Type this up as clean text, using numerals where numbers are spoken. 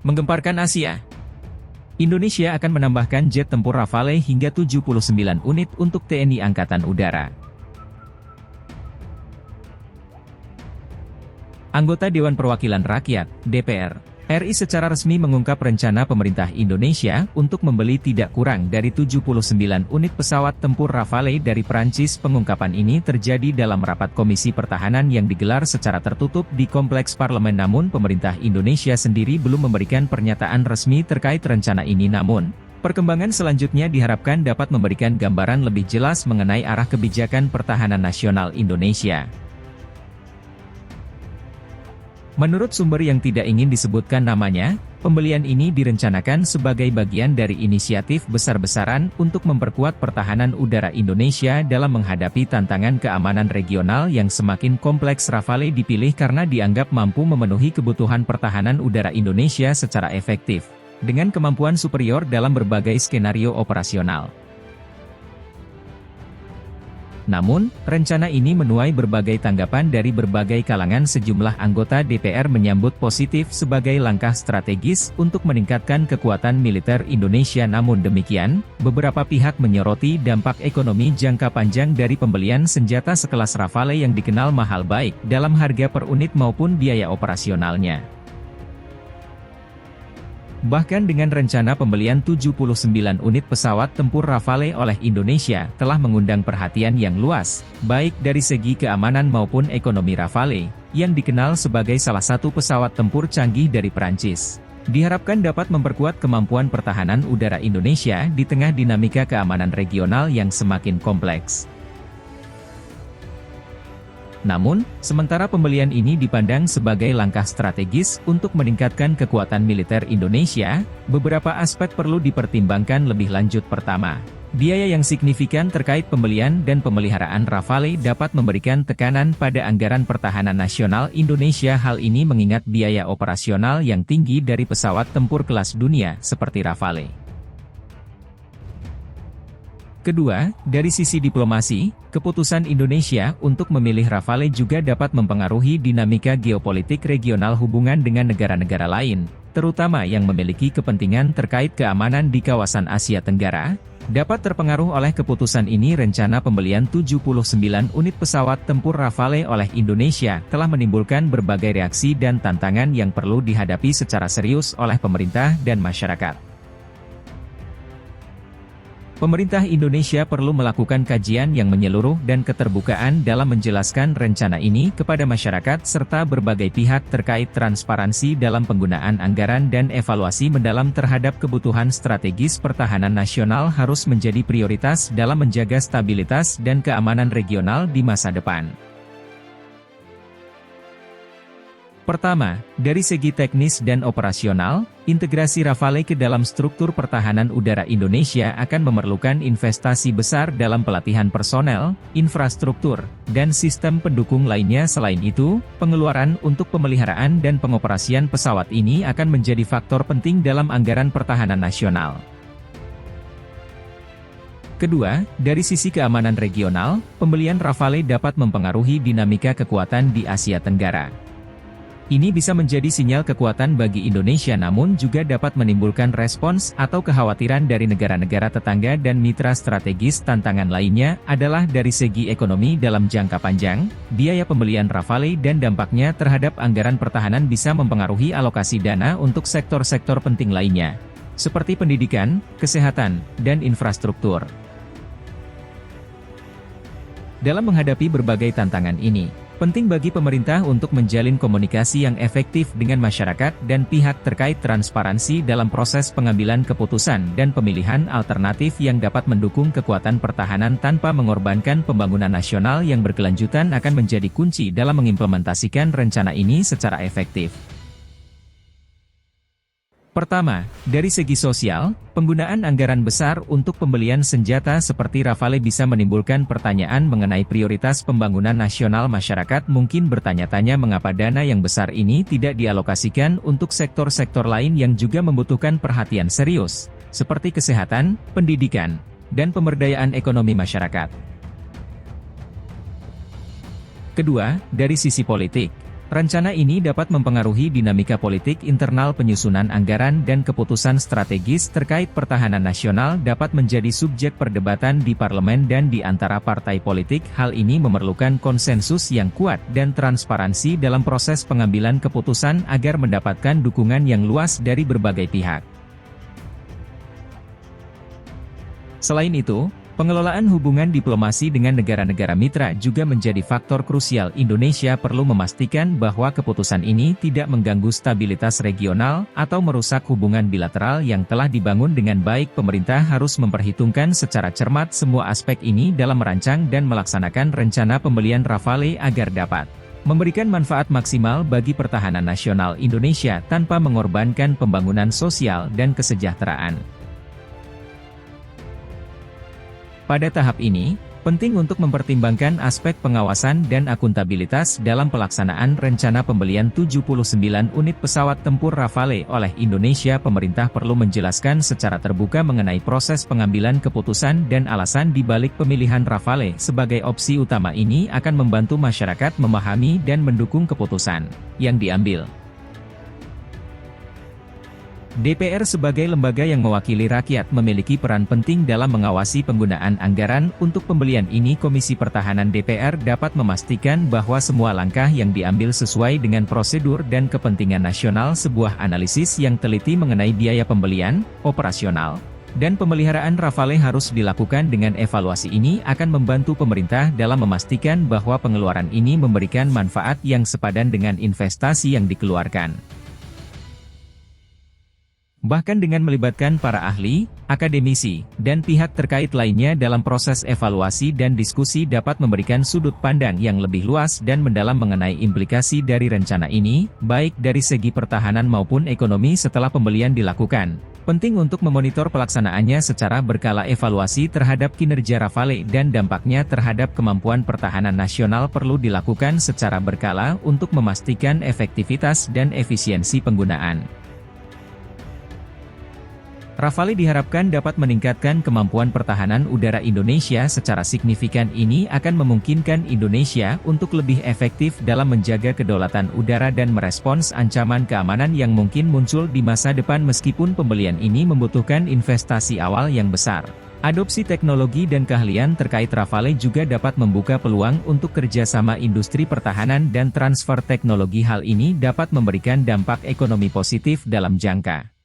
Menggemparkan Asia. Indonesia akan menambahkan jet tempur Rafale hingga 79 unit untuk TNI Angkatan Udara. Anggota Dewan Perwakilan Rakyat, DPR, RI secara resmi mengungkap rencana pemerintah Indonesia untuk membeli tidak kurang dari 79 unit pesawat tempur Rafale dari Prancis. Pengungkapan ini terjadi dalam rapat Komisi Pertahanan yang digelar secara tertutup di Kompleks Parlemen. Namun pemerintah Indonesia sendiri belum memberikan pernyataan resmi terkait rencana ini. Namun, perkembangan selanjutnya diharapkan dapat memberikan gambaran lebih jelas mengenai arah kebijakan pertahanan nasional Indonesia. Menurut sumber yang tidak ingin disebutkan namanya, pembelian ini direncanakan sebagai bagian dari inisiatif besar-besaran untuk memperkuat pertahanan udara Indonesia dalam menghadapi tantangan keamanan regional yang semakin kompleks. Rafale dipilih karena dianggap mampu memenuhi kebutuhan pertahanan udara Indonesia secara efektif, dengan kemampuan superior dalam berbagai skenario operasional. Namun, rencana ini menuai berbagai tanggapan dari berbagai kalangan. Sejumlah anggota DPR menyambut positif sebagai langkah strategis untuk meningkatkan kekuatan militer Indonesia. Namun demikian, beberapa pihak menyoroti dampak ekonomi jangka panjang dari pembelian senjata sekelas Rafale yang dikenal mahal, baik dalam harga per unit maupun biaya operasionalnya. Bahkan dengan rencana pembelian 79 unit pesawat tempur Rafale oleh Indonesia telah mengundang perhatian yang luas, baik dari segi keamanan maupun ekonomi. Rafale, yang dikenal sebagai salah satu pesawat tempur canggih dari Prancis, diharapkan dapat memperkuat kemampuan pertahanan udara Indonesia di tengah dinamika keamanan regional yang semakin kompleks. Namun, sementara pembelian ini dipandang sebagai langkah strategis untuk meningkatkan kekuatan militer Indonesia, beberapa aspek perlu dipertimbangkan lebih lanjut. Pertama, biaya yang signifikan terkait pembelian dan pemeliharaan Rafale dapat memberikan tekanan pada anggaran pertahanan nasional Indonesia. Hal ini mengingat biaya operasional yang tinggi dari pesawat tempur kelas dunia seperti Rafale. Kedua, dari sisi diplomasi, keputusan Indonesia untuk memilih Rafale juga dapat mempengaruhi dinamika geopolitik regional. Hubungan dengan negara-negara lain, terutama yang memiliki kepentingan terkait keamanan di kawasan Asia Tenggara, dapat terpengaruh oleh keputusan ini. Rencana pembelian 79 unit pesawat tempur Rafale oleh Indonesia telah menimbulkan berbagai reaksi dan tantangan yang perlu dihadapi secara serius oleh pemerintah dan masyarakat. Pemerintah Indonesia perlu melakukan kajian yang menyeluruh dan keterbukaan dalam menjelaskan rencana ini kepada masyarakat serta berbagai pihak terkait. Transparansi dalam penggunaan anggaran dan evaluasi mendalam terhadap kebutuhan strategis pertahanan nasional harus menjadi prioritas dalam menjaga stabilitas dan keamanan regional di masa depan. Pertama, dari segi teknis dan operasional, integrasi Rafale ke dalam struktur pertahanan udara Indonesia akan memerlukan investasi besar dalam pelatihan personel, infrastruktur, dan sistem pendukung lainnya. Selain itu, pengeluaran untuk pemeliharaan dan pengoperasian pesawat ini akan menjadi faktor penting dalam anggaran pertahanan nasional. Kedua, dari sisi keamanan regional, pembelian Rafale dapat mempengaruhi dinamika kekuatan di Asia Tenggara. Ini bisa menjadi sinyal kekuatan bagi Indonesia, namun juga dapat menimbulkan respons atau kekhawatiran dari negara-negara tetangga dan mitra strategis. Tantangan lainnya adalah dari segi ekonomi dalam jangka panjang. Biaya pembelian Rafale dan dampaknya terhadap anggaran pertahanan bisa mempengaruhi alokasi dana untuk sektor-sektor penting lainnya, seperti pendidikan, kesehatan, dan infrastruktur. Dalam menghadapi berbagai tantangan ini, penting bagi pemerintah untuk menjalin komunikasi yang efektif dengan masyarakat dan pihak terkait. Transparansi dalam proses pengambilan keputusan dan pemilihan alternatif yang dapat mendukung kekuatan pertahanan tanpa mengorbankan pembangunan nasional yang berkelanjutan akan menjadi kunci dalam mengimplementasikan rencana ini secara efektif. Pertama, dari segi sosial, penggunaan anggaran besar untuk pembelian senjata seperti Rafale bisa menimbulkan pertanyaan mengenai prioritas pembangunan nasional. Masyarakat mungkin bertanya-tanya mengapa dana yang besar ini tidak dialokasikan untuk sektor-sektor lain yang juga membutuhkan perhatian serius, seperti kesehatan, pendidikan, dan pemberdayaan ekonomi masyarakat. Kedua, dari sisi politik, Rencana ini dapat mempengaruhi dinamika politik internal, penyusunan anggaran dan keputusan strategis terkait pertahanan nasional dapat menjadi subjek perdebatan di parlemen dan di antara partai politik. Hal ini memerlukan konsensus yang kuat dan transparansi dalam proses pengambilan keputusan agar mendapatkan dukungan yang luas dari berbagai pihak. Selain itu, pengelolaan hubungan diplomasi dengan negara-negara mitra juga menjadi faktor krusial. Indonesia perlu memastikan bahwa keputusan ini tidak mengganggu stabilitas regional atau merusak hubungan bilateral yang telah dibangun dengan baik. Pemerintah harus memperhitungkan secara cermat semua aspek ini dalam merancang dan melaksanakan rencana pembelian Rafale agar dapat memberikan manfaat maksimal bagi pertahanan nasional Indonesia tanpa mengorbankan pembangunan sosial dan kesejahteraan. Pada tahap ini, penting untuk mempertimbangkan aspek pengawasan dan akuntabilitas dalam pelaksanaan rencana pembelian 79 unit pesawat tempur Rafale oleh Indonesia. Pemerintah perlu menjelaskan secara terbuka mengenai proses pengambilan keputusan dan alasan di balik pemilihan Rafale sebagai opsi utama. Ini akan membantu masyarakat memahami dan mendukung keputusan yang diambil. DPR sebagai lembaga yang mewakili rakyat memiliki peran penting dalam mengawasi penggunaan anggaran. Untuk pembelian ini, Komisi Pertahanan DPR dapat memastikan bahwa semua langkah yang diambil sesuai dengan prosedur dan kepentingan nasional. Sebuah analisis yang teliti mengenai biaya pembelian, operasional, dan pemeliharaan Rafale harus dilakukan. Dengan evaluasi ini akan membantu pemerintah dalam memastikan bahwa pengeluaran ini memberikan manfaat yang sepadan dengan investasi yang dikeluarkan. Bahkan dengan melibatkan para ahli, akademisi, dan pihak terkait lainnya dalam proses evaluasi dan diskusi dapat memberikan sudut pandang yang lebih luas dan mendalam mengenai implikasi dari rencana ini, baik dari segi pertahanan maupun ekonomi setelah pembelian dilakukan. Penting untuk memonitor pelaksanaannya secara berkala. Evaluasi terhadap kinerja Rafale dan dampaknya terhadap kemampuan pertahanan nasional perlu dilakukan secara berkala untuk memastikan efektivitas dan efisiensi penggunaan. Rafale diharapkan dapat meningkatkan kemampuan pertahanan udara Indonesia secara signifikan. Ini akan memungkinkan Indonesia untuk lebih efektif dalam menjaga kedaulatan udara dan merespons ancaman keamanan yang mungkin muncul di masa depan. Meskipun pembelian ini membutuhkan investasi awal yang besar, adopsi teknologi dan keahlian terkait Rafale juga dapat membuka peluang untuk kerjasama industri pertahanan dan transfer teknologi. Hal ini dapat memberikan dampak ekonomi positif dalam jangka